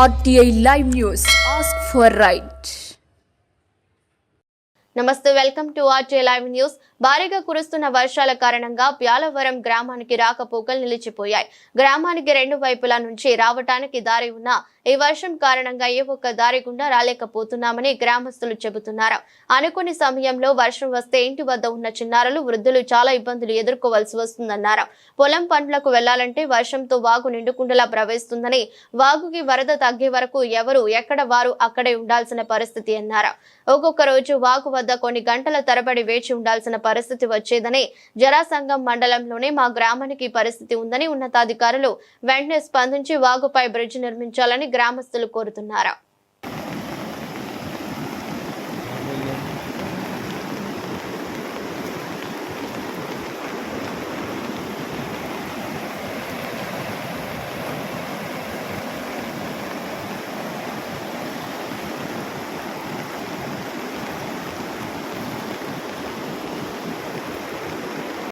RTI Live News. Ask for right. నమస్తే, welcome to RTI Live News. భారీగా కురుస్తున్న వర్షాల కారణంగా ప్యాలవరం గ్రామానికి రాకపోకలు నిలిచిపోయాయి. గ్రామానికి రెండు వైపుల నుంచి రావటానికి దారి ఉన్న ఈ వర్షం కారణంగా ఏ ఒక్క దారి గుండా రాలేకపోతున్నామని గ్రామస్తులు చెబుతున్నారు. అనుకునే సమయంలో వర్షం వస్తే ఇంటి వద్ద ఉన్న చిన్నారులు, వృద్ధులు చాలా ఇబ్బందులు ఎదుర్కోవాల్సి వస్తుందన్నారు. పొలం పనులకు వెళ్లాలంటే వర్షంతో వాగు నిండుకుండలా ప్రవహిస్తుందని, వాగుకి వరద తగ్గే వరకు ఎవరు ఎక్కడ వారు అక్కడే ఉండాల్సిన పరిస్థితి అన్నారు. ఒక్కొక్క రోజు వాగు వద్ద కొన్ని గంటల తరబడి వేచి ఉండాల్సిన పరిస్థితి వచ్చేదని, జరాసంగం మండలంలోనే మా గ్రామానికి పరిస్థితి ఉందని ఉన్నతాధికారులు వెంటనే స్పందించి వాగుపై బ్రిడ్జ్ నిర్మించాలని గ్రామస్తులు కోరుతున్నారు.